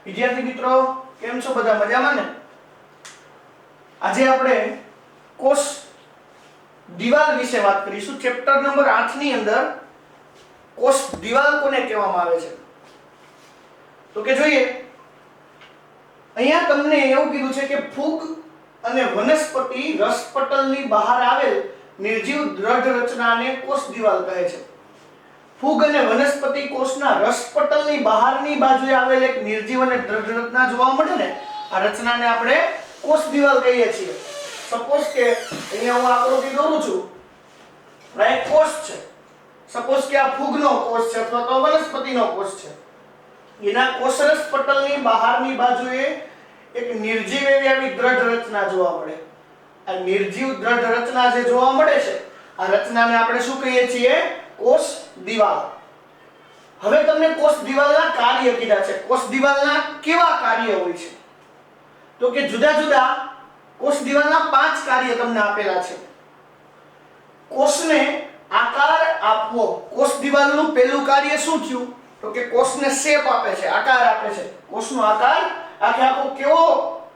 વિદ્યાર્થી મિત્રો કેમ છો બધા મજામાં ને? આજે આપણે કોષ દિવાલ વિશે વાત કરીશું. ચેપ્ટર નંબર 8 ની અંદર કોષ દિવાલ કોને કહેવામાં આવે છે તો કે જોઈએ. અહીંયા તમને એવું કીધું છે કે ફૂગ અને વનસ્પતિ રસપટલની બહાર આવેલ નિર્જીવ દ્રઢ રચનાને કોષ દિવાલ કહે છે. ફૂગ અને વનસ્પતિ કોષના રસપટલની બહારની બાજુએ આવેલ એક નિર્જીવ અને દ્રઢ રચના જોવા મળે ને, આ રચનાને આપણે કોષ દિવાલ કહીએ છીએ. સપોઝ કે અહીંયા હું આકૃતિ દોરું છું, આ એક કોષ છે. સપોઝ કે આ ફૂગનો કોષ છે અથવા તો વનસ્પતિનો કોષ છે. એના કોષ રસપટલની બહારની બાજુએ એક નિર્જીવ એવી આવી દ્રઢ રચના જોવા મળે. આ નિર્જીવ દ્રઢ રચના જે જોવા મળે છે, આ રચનાને આપણે શું કહીએ છીએ? કોષ દિવાલ. હવે તમને કોષ દિવાલના કાર્ય કીધા છે. કોષ દિવાલના કેવા કાર્ય હોય છે તો કે જુદા જુદા કોષ દિવાલના 5 કાર્ય તમને આપેલા છે. કોષને આકાર આપવો. કોષ દિવાલનું પહેલું કાર્ય શું થયું તો કે કોષને શેપ આપે છે, આકાર આપે છે. કોષનો આકાર આખો કેવો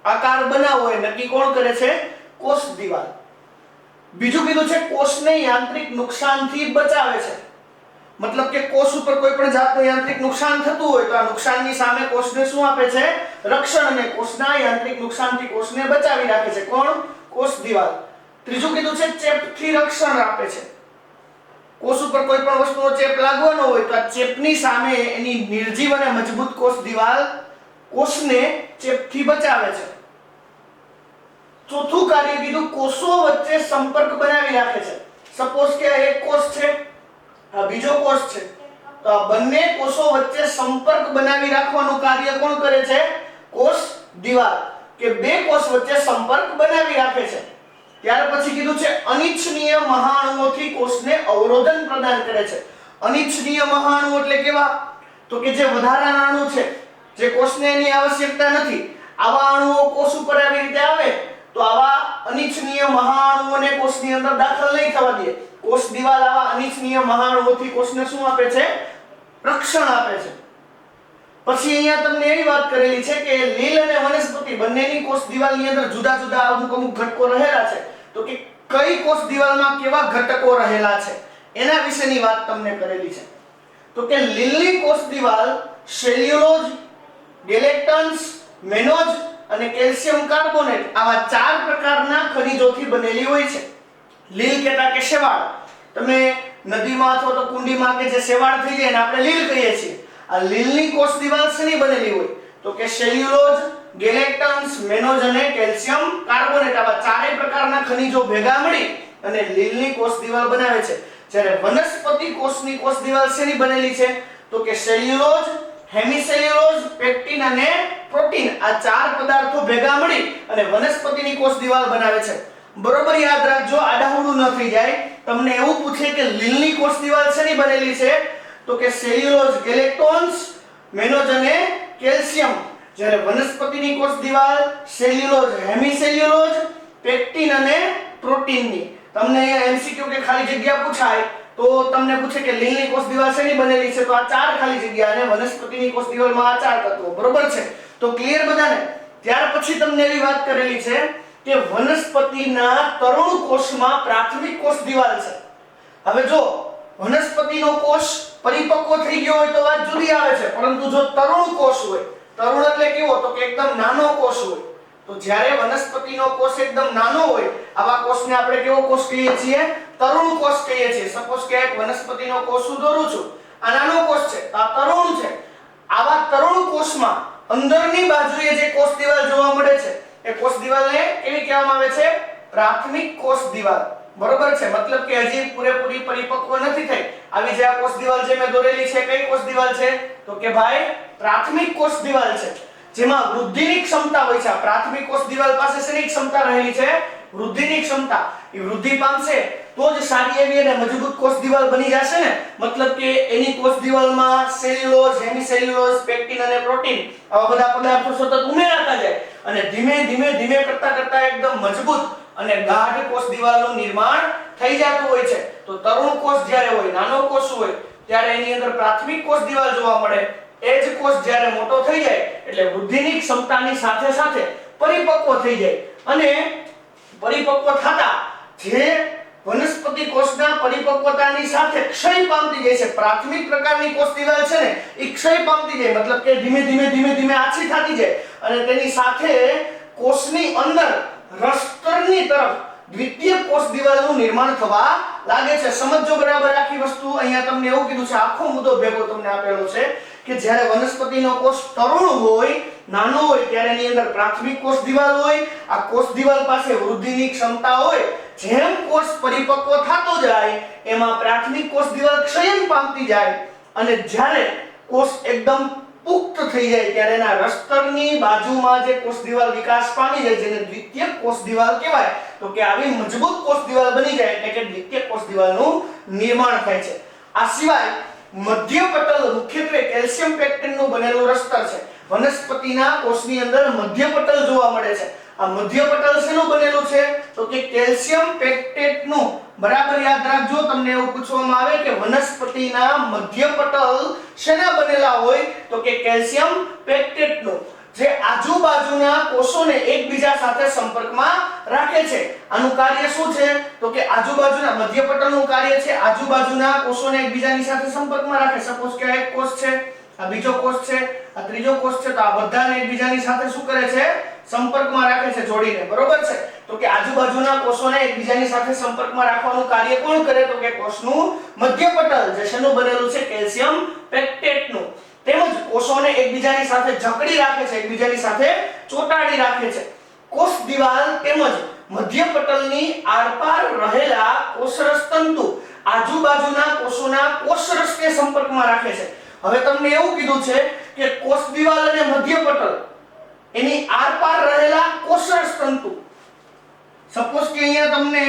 આકાર બનાવવો એ નક્કી કોણ કરે છે? કોષ દિવાલ. બીજું કીધું છે કોષને યાંત્રિક નુકસાનથી બચાવે છે. મતલબ કે કોષ ઉપર કોઈ પણ જાતનું યાંત્રિક નુકસાન થતું હોય તો આ નુકસાનની સામે કોષને શું આપે છે? રક્ષણ. અને કોષના યાંત્રિક નુકસાનથી કોષને બચાવી રાખે છે. કોણ? કોષ દિવાલ. ત્રીજું કીધું છે ચેપથી રક્ષણ આપે છે. કોષ ઉપર કોઈ પણ વસ્તુનો ચેપ લાગવાનો હોય તો આ ચેપની સામે એની નિર્જીવ અને મજબૂત કોષ દિવાલ કોષને ચેપથી બચાવે છે. ચોથું કાર્ય કીધું કોષો વચ્ચે સંપર્ક બનાવી રાખે છે. સપોઝ કે એક કોષ છે, આ બીજો કોષ છે, તો આ બંને કોષો વચ્ચે સંપર્ક બનાવી રાખવાનું કાર્ય કોણ કરે છે? કોષ દિવાલ. કે બે કોષ વચ્ચે સંપર્ક બનાવી રાખે છે. ત્યાર પછી કીધું છે અનિચ્છનીય મહાણુઓથી કોષને અવરોધન પ્રદાન કરે છે. અનિચ્છનીય મહાણુ એટલે કેવા? તો કે જે વધારાના અણુ છે, જે કોષને એની આવશ્યકતા નથી, આવા અણુઓ કોષ ઉપર આવી રીતે આવે તો આવા અનિચ્છનીય મહાણુઓને કોષની અંદર દાખલ નહીં થવા દે. કોષ દિવાલ આવા અનિચ્છનીય મહાણુઓથી કોષને શું આપે છે? રક્ષણ આપે છે. પછી અહીંયા તમને એવી વાત કરેલી છે કે લીલ અને વનસ્પતિ બંનેની કોષ દિવાલની અંદર જુદા જુદા અમુક ઘટકો રહેલા છે. તો કે કઈ કોષ દિવાલમાં કેવા ઘટકો રહેલા છે એના વિશેની વાત તમને કરેલી છે. તો કે લીલની કોષ દિવાલ સેલ્યુલોઝ, ગેલેક્ટન્સ, મેનોજ અને કેલ્શિયમ કાર્બોનેટ આવા 4 પ્રકારના ખનિજોથી બનેલી હોય છે. લીલ કહેતા કે શેવાળ. તમે નદીમાં અથવા તો કુંડીમાં કે જે શેવાળ થઈ જાય એને આપણે લીલ કહીએ છીએ. આ લીલની કોષ દિવાલ શેની બનેલી હોય તો કે સેલ્યુલોઝ, ગેલેક્ટન્સ, મેનોજ અને કેલ્શિયમ કાર્બોનેટ આવા 4 પ્રકારના ખનિજો ભેગા મળી અને લીલની કોષ દિવાલ બનાવે છે. જ્યારે વનસ્પતિ કોષની કોષ દિવાલ શેની બનેલી છે તો કે સેલ્યુલોઝ, હેમિસેલ્યુલોઝ, પેક્ટિન અને પ્રોટીન આ 4 પદાર્થો ભેગા મળી અને વનસ્પતિની કોષ દિવાલ બનાવે છે. બરોબર યાદ રાખજો, આડાહુડું ન થઈ જાય. તમને એવું પૂછે કે લીલની કોષ દિવાલ શેની બનેલી છે તો કે સેલ્યુલોઝ, ગેલેક્ટોન્સ, મેનોજ અને કેલ્શિયમ. જ્યારે વનસ્પતિની કોષ દિવાલ સેલ્યુલોઝ, હેમિસેલ્યુલોઝ, પેક્ટિન અને પ્રોટીનની. તમને એમસીક્યુ કે ખાલી જગ્યા પૂછાય તો તમને પૂછે કે લીલની કોષ દિવાલ શેની બનેલી છે તો આ 4 ખાલી જગ્યા અને વનસ્પતિની કોષ દિવાલમાં આ 4 તત્વો. બરોબર છે? તો ક્લિયર બધાને? ત્યાર પછી તમને એવી વાત કરેલી છે કે વનસ્પતિના તરુણ કોષમાં પ્રાથમિક કોષ દિવાલ છે. હવે જો વનસ્પતિનો કોષ પરિપક્વ થઈ ગયો હોય તો વાત જુદી આવે છે, પરંતુ જો તરુણ કોષ હોય, તરુણ એટલે કેવો તો કે એકદમ નાનો કોષ હોય, તો જ્યારે વનસ્પતિનો કોષ એકદમ નાનો હોય આવા કોષને આપણે કેવો કોષ કહીએ છીએ? તરુણ કોષ કહીએ છીએ. સપોઝ કે એક વનસ્પતિનો કોષ હું દોરું છું, આ નાનો કોષ છે, આ તરુણ છે. આવા તરુણ કોષમાં અંદરની બાજુએ જે કોષ દિવાલ જોવા મળે છે એ કોષ દિવાલને કેવી કહેવામાં આવે છે? પ્રાથમિક કોષ દિવાલ. બરોબર છે? મતલબ કે હજી પૂરેપૂરી પરિપક્વ નથી થઈ. આવી જે આ કોષ દિવાલ જે મેં દોરેલી છે કઈ કોષ દિવાલ છે તો કે ભાઈ પ્રાથમિક કોષ દિવાલ છે, જેમાં વૃદ્ધિની ક્ષમતા હોય છે. આ પ્રાથમિક કોષ દિવાલ પાસે શેની ક્ષમતા રહેલી છે? વૃદ્ધિની ક્ષમતા. એ વૃદ્ધિ પામશે તો જ સારી એવી અને મજબૂત કોષ દિવાલ બની જશે ને. મતલબ કે એની કોષ દિવાલમાં સેલ્યુલોઝ, હેમિસેલ્યુલોઝ, પેક્ટિન અને પ્રોટીન આવા બધા પદાર્થો સતત ઉમેરાતા જાય અને ધીમે ધીમે કરતા એકદમ મજબૂત અને ગાઢ કોષ દિવાલનું નિર્માણ થઈ જતું હોય છે. તો તરુણ કોષ જ્યારે હોય, નાનો કોષ હોય ત્યારે એની અંદર પ્રાથમિક કોષ દિવાલ જોવા મળે. એ જ કોષ જ્યારે મોટો થઈ જાય એટલે વૃદ્ધિની ક્ષમતાની સાથે સાથે પરિપક્વ થઈ જાય અને પરિપક્વ થતા જે વનસ્પતિ કોષના પરિપક્વતાની સાથે ક્ષય પામતી જાય છે, પ્રાથમિક પ્રકારની કોષ દિવાલ છે ને એ ક્ષય પામતી જાય, મતલબ કે ધીમે ધીમે આછી થતી જાય અને તેની સાથે કોષની અંદર રસતરની તરફ દ્વિતીય કોષ દિવાલનું નિર્માણ થવા લાગે છે. સમજો બરાબર આખી વસ્તુ. અહીંયા તમને એવું કીધું છે, આખો મુદ્દો ભેગો તમને આપેલો છે કે જ્યારે વનસ્પતિનો કોષ તરુણ હોય, નાનો હોય ત્યારે એની અંદર પ્રાથમિક કોષ દિવાલ હોય. આ કોષ દિવાલ પાસે વૃદ્ધિની ક્ષમતા હોય. જેમ કોષ પરિપક્વ થતો જાય એમાં પ્રાથમિક કોષ દિવાલ ક્ષયન પામતી જાય અને જ્યારે કોષ એકદમ પુખ્ત થઈ જાય ત્યારે એના રસ્તરની બાજુમાં જે કોષ દિવાલ વિકાસ પામી જાય જેને દ્વિતીય કોષ દિવાલ કહેવાય. તો કે આવી મજબૂત કોષ દિવાલ બની જાય એટલે કે દ્વિતીય કોષ દિવાલનું નિર્માણ થાય છે. આ સિવાય મધ્ય પટલ મુખ્યત્વે કેલ્શિયમ પેક્ટિનનું બનેલું રસ્તર છે. વનસ્પતિના કોષની અંદર મધ્ય પટલ જોવા મળે છે. આ મધ્ય પટલ શેનું બનેલું છે? તો કે કેલ્શિયમ પેક્ટેટનું. બરાબર યાદ રાખજો, તમને એવું પૂછવામાં આવે કે વનસ્પતિના મધ્ય પટલ શેના બનેલા હોય? તો કે કેલ્શિયમ પેક્ટેટનું, જે આજુબાજુના કોષોને એકબીજા સાથે સંપર્કમાં રાખે છે. આનું કાર્ય શું છે? તો કે આજુબાજુના મધ્ય પટલનું કાર્ય છે આજુબાજુના કોષોને એકબીજાની સાથે સંપર્કમાં રાખે. સપોઝ કે આ એક કોષ છે, આ બીજો કોષ છે, આ ત્રીજો કોષ છે, તો આ બધાને એકબીજાની સાથે શું કરે છે? સંપર્કમાં રાખે છે, જોડીને. બરોબર છે? તો કે આજુબાજુના કોષોને એકબીજાની સાથે સંપર્કમાં રાખવાનું કાર્ય કોણ કરે? તો કે કોષનું મધ્ય પટલ, જે શેનું બનેલું છે? કેલ્શિયમ પેક્ટેટનું. તેમજ કોષોને એકબીજાની સાથે જકડી રાખે છે, એકબીજાની સાથે ચોંટાડી રાખે છે. કોષ દિવાલ તેમજ મધ્ય પટલની આરપાર રહેલા કોષરસ તંતુ આજુબાજુના કોષોના કોષરસને સંપર્કમાં રાખે છે. હવે તમને એવું કીધું છે કે કોષ દિવાલ અને મધ્ય પટલ એની આરપાર રહેલા કોષરસ તંતુ. સપોઝ કે અહીંયા તમને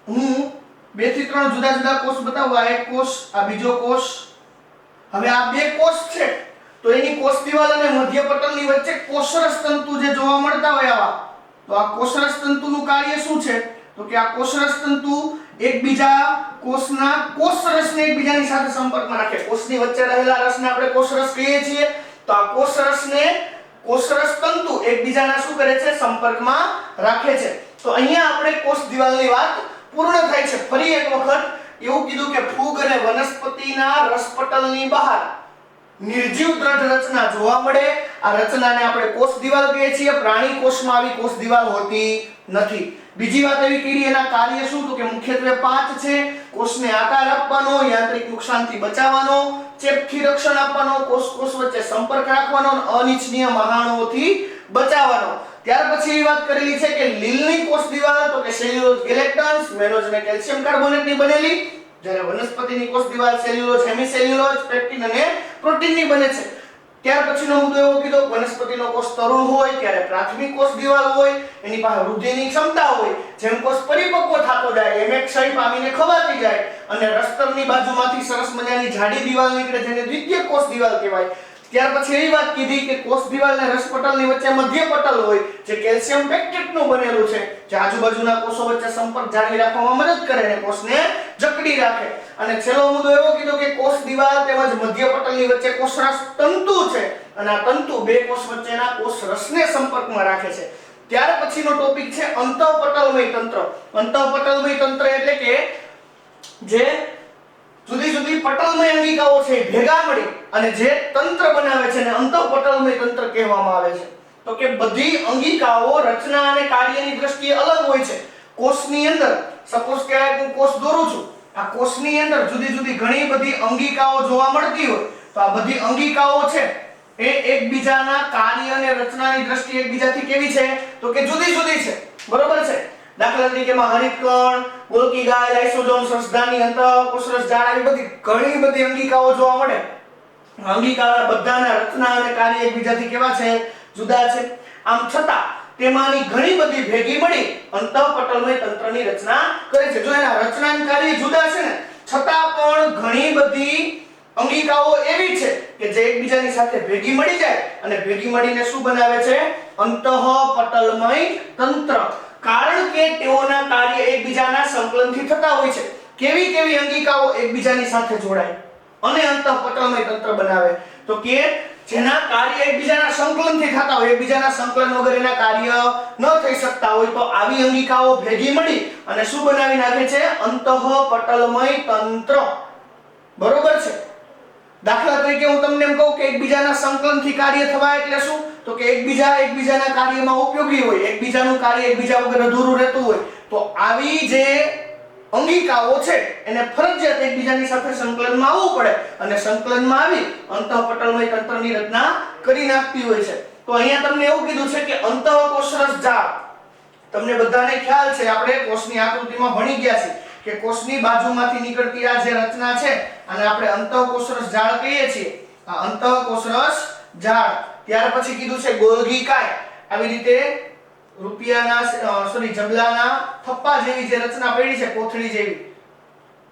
હું 2 થી 3 જુદા જુદા કોષ બતાવું. આ એક કોષ, આ બીજો કોષ. હવે આ બે કોષ છે તો એની કોષ દિવાલ અને મધ્ય પટલની વચ્ચે કોષરસ તંતુ જે જોવા મળતા હોય આવા, તો આ કોષરસ તંતુનું કાર્ય શું છે? તો કે આ કોષરસ તંતુ એકબીજા કોષના કોષરસને એકબીજાની સાથે સંપર્કમાં રાખે. કોષની વચ્ચે રહેલા રસને આપણે કોષરસ કહીએ છીએ. તો આ કોષરસ તંતુ એકબીજાના શું કરે છે? સંપર્કમાં રાખે છે. તો અહીંયા આપણે કોષ દિવાલની વાત પૂર્ણ થાય છે. ફરી એક વખત એવું કીધું કે ફૂગ અને વનસ્પતિના રસપટલની બહાર નિર્જીવ દ્રઢ રચના જોવા મળે. આ રચનાને આપણે કોષ દિવાલ કહીએ છીએ. પ્રાણી કોષમાં આવી કોષ દિવાલ હોતી નથી. બીજી વાત એવી કરી, એના કાર્ય શું? તો કે મુખ્યત્વે 5 છે. કોષને આકાર આપવાનો, યાંત્રિક નુકસાનથી બચાવવાનો, ચેપથી રક્ષણ આપવાનો, કોષ વચ્ચે સંપર્ક રાખવાનો અને અનિચ્છનીય મહાણુઓથી બચાવવાનો. ત્યાર પછી એવી વાત કરેલી છે કે લીલની કોષ દિવાલ તો કે સેલ્યુલોઝ ગેલેક્ટન્સ, મેનોઝ અને કેલ્શિયમ કાર્બોનેટની બનેલી, જ્યારે વનસ્પતિની કોષ દિવાલ સેલ્યુલોઝ, હેમિસેલ્યુલોઝ, પેક્ટિન અને પ્રોટીનની બને છે. ત્યાર પછીનો મુદ્દો એવો કીધો વનસ્પતિનો કોષ તરુણ હોય ત્યારે પ્રાથમિક કોષ દિવાલ હોય, એની પાસે વૃદ્ધિની ક્ષમતા હોય. જેમ કોષ પરિપક્વ થતો જાય એમ ક્ષય પામીને ખવાતી જાય અને રસ્તરની બાજુમાંથી સરસ મજાની જાડી દિવાલ નીકળે જેને દ્વિતીય કોષ દિવાલ કહેવાય. ત્યાર પછી એવી વાત કીધી કે કોષ દિવાલ અને રસપટલની વચ્ચે મધ્ય પટલ હોય જે કેલ્શિયમ પેક્ટેટનું બનેલું છે, જે આજુબાજુના કોષો વચ્ચે સંપર્ક જાળવી રાખવામાં મદદ કરે અને કોષને જકડી રાખે. અને છેલ્લો મુદ્દો એવો કીધો કે કોષ દિવાલ તેમજ મધ્ય પટલની વચ્ચે કોષરસ તંતુ છે અને આ તંતુ બે કોષ વચ્ચેના કોષરસને સંપર્કમાં રાખે છે. ત્યાર પછીનો ટોપિક છે અંતઃપટલમય તંત્ર. અંતઃપટલમય તંત્ર એટલે કે જે જુદી જુદી પટલમય અંગિકાઓ છે ભેગા મળી અને જે તંત્ર બનાવે છે એને અંતઃપટલમય તંત્ર કહેવામાં આવે છે. તો કે બધી અંગિકાઓ રચના અને કાર્યની દ્રષ્ટિએ અલગ હોય છે. કોષની અંદર સપોઝ કે હું કોષ દોરું છું, આ કોષની અંદર જુદી જુદી ઘણી બધી અંગિકાઓ જોવા મળતી હોય તો આ બધી અંગિકાઓ છે એ એકબીજાના કાર્ય અને રચનાની દ્રષ્ટિએ એકબીજાથી કેવી છે? તો કે જુદી જુદી છે. બરોબર છે? દાખલા તરીકે હરિતકણ, ગોલ્કી ગાય, લાઇસોસોમ, શ્વસનની અંતઃકોષરસ જાળ આવી બધી ઘણી બધી અંગિકાઓ જોવા મળે. અંગિકા બધાના રચના અને કાર્ય એકબીજાથી કેવા છે? જુદા છે. આમ છતાં તેમાંની ઘણી બધી ભેગી મળી અંતઃપટલમય તંત્રની રચના કરે છે. જો એના રચનાના કાર્ય જુદા છે ને છતાં પણ ઘણી બધી અંગિકાઓ એવી છે કે જે એકબીજાની સાથે ભેગી મળી જાય અને ભેગી મળીને શું બનાવે છે? અંતઃપટલમય તંત્ર. કારણ કે તેઓના કાર્ય એકબીજાના સંકલનથી થતા હોય છે. કેવી કેવી અંગિકાઓ એકબીજાની સાથે જોડાય અને અંતઃપટલમય તંત્ર બનાવે? તો કે જેના કાર્ય એકબીજાના સંકલનથી થતા હોય, એકબીજાના સંકલન વગર એના કાર્ય ન થઈ શકતા હોય, તો આવી અંગિકાઓ ભેગી મળી અને શું બનાવી નાખે છે? અંતઃપટલમય તંત્ર. બરોબર છે? દાખલા તરીકે હું તમને એમ કહું કે એકબીજાના સંકલનથી કાર્ય થવા એટલે શું? તો કે એકબીજાના કાર્યમાં ઉપયોગી હોય, એકબીજાનું કાર્ય એકબીજા વગર અધૂરું રહેતું હોય, તો આવી જે અંગિકાઓ છે એને ફરજિયાત એકબીજાની સાથે સંકલનમાં આવવું પડે અને સંકલનમાં આવી અંતઃપટલમય તંત્રની રચના કરી નાખતી હોય છે. તો અહીંયા તમને એવું કીધું છે કે અંતઃકોષરસ જાળ. તમને બધાને ખ્યાલ છે, આપણે કોષની આકૃતિમાં ભણી ગયા છીએ કે કોષની બાજુમાંથી નીકળતી આ જે રચના છે અને આપણે અંતઃકોષરસ જાળ કહીએ છીએ. આ અંતઃકોષરસ જાળ. ત્યાર પછી કીધું છે ગોલ્ગી કાય. આવી રીતે જબલાના થપ્પા જેવી જે રચના પડી છે, કોથળી જેવી,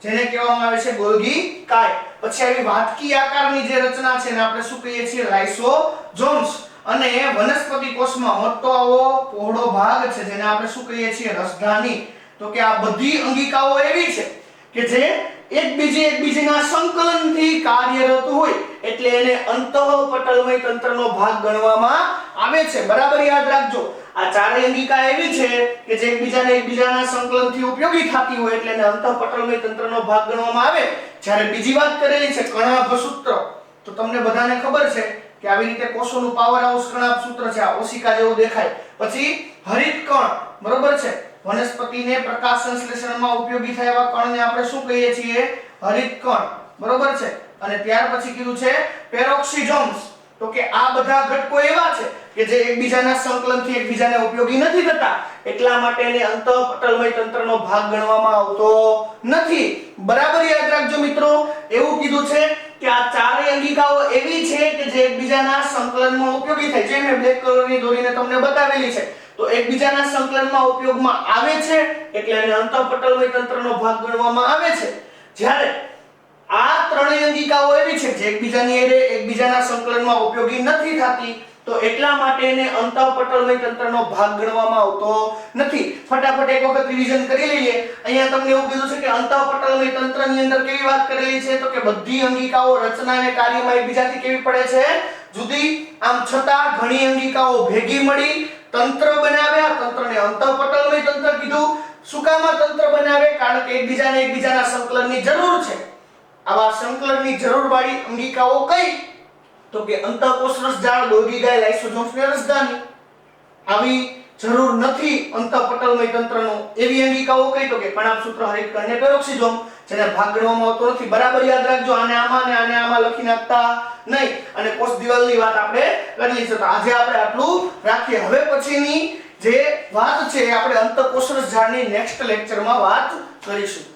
જેને કહેવામાં આવે છે ગોલ્ગી કાય. પછી આવી વાટકી આકારની જે રચના છે એને આપણે શું કહીએ છીએ? લાઇસોઝોમ્સ. અને વનસ્પતિ કોષમાં મોટો આવો પહોળો ભાગ છે જેને આપણે શું કહીએ છીએ? રસધાની. તો કે આ બધી અંગિકાઓ એવી છે કે જે એકબીજાના સંકલનથી કાર્યરત હોય એટલે એને અંતઃપટલમય તંત્રનો ભાગ ગણવામાં આવે છે. બરાબર યાદ રાખજો. આ ચારેય અંગિકા એવી છે કે જે એકબીજાના સંકલનથી ઉપયોગી થતી હોય એટલે એને અંતઃપટલમય તંત્રનો ભાગ ગણવામાં આવે. જ્યારે બીજી વાત કરેલી છે કણાભસૂત્ર, તો તમને બધાને ખબર છે કે આવી રીતે કોષોનું પાવર હાઉસ કણાભસૂત્ર છે. આ ઓશિકા જેવું દેખાય. પછી હરિતકણ. બરોબર છે? વનસ્પતિને પ્રકાશ સંશ્લેષણમાં ઉપયોગી થાય એવા કણને આપણે શું કહીએ છીએ? હરિતકણ. બરોબર છે? અને ત્યાર પછી કીધું છે પેરોક્સિઝોમ્સ. તો કે આ બધા ઘટકો એવા છે કે જે એકબીજાના સંકલનથી એકબીજાને ઉપયોગી નથી થતા, એટલા માટે એને અંતઃપટલમય તંત્રનો ભાગ ગણવામાં આવતો નથી. બરાબર યાદ રાખજો મિત્રો. એવું કીધું છે કે આ ચારેય અંગિકાઓ એવી છે કે જે એકબીજાના સંકલનમાં ઉપયોગી થાય. જે મેં બ્લેક કલરની દોરીને તમને બતાવેલી છે, તો એકબીજાના સંકલનમાં ઉપયોગમાં આવે છે એટલે એને અંતઃપટલમય તંત્રનો ભાગ ગણવામાં આવે છે. જ્યારે આ ત્રણેય અંગિકાઓ એવી છે જે એકબીજાના સંકલનમાં ઉપયોગી નથી થતી, તો એટલા માટે એને અંતઃપટલમય તંત્રનો ભાગ ગણવામાં આવતો નથી. ફટાફટ એક વખત રિવિઝન કરી લઈએ. અહીંયા તમને એવું કીધું છે કે અંતઃપટલમય તંત્રની અંદર કેવી વાત કરેલી છે? તો કે બધી અંગિકાઓ રચના અને કાર્યમાં એકબીજાથી કેવી પડે છે? જુદી. આમ છતાં ઘણી અંગિકાઓ ભેગી મળી તંત્ર બનાવ્યા. તંત્રને અંતઃપટલમય તંત્ર કીધું. શું કામ આ તંત્ર બનાવે? કારણ કે એકબીજાના સંકલનની જરૂર છે. આવા સંકલનની જરૂર વાળી અંગિકાઓ કઈ? તો કે અંતઃકોષરસ જાળ, ગોલ્ગી કાય, લાઇસોઝોમ્સ ને રસધાની. આવી જરૂર નથી અંતઃપટલમય તંત્રનો એવી અંગિકાઓ કઈ? તો કે કણાભસૂત્ર, હરિતકણ ને પેરોક્સિઝોમ, જેને ભાગ ગણવામાં આવતો નથી. બરાબર યાદ રાખજો. આને આમાં લખી નાખતા નહીં. અને કોષ દિવાલની વાત આપણે કરી છે. તો આજે આપણે આટલું રાખીએ. હવે પછીની જે વાત છે આપણે અંતઃકોષરસ જાળની નેક્સ્ટ લેક્ચરમાં વાત કરીશું.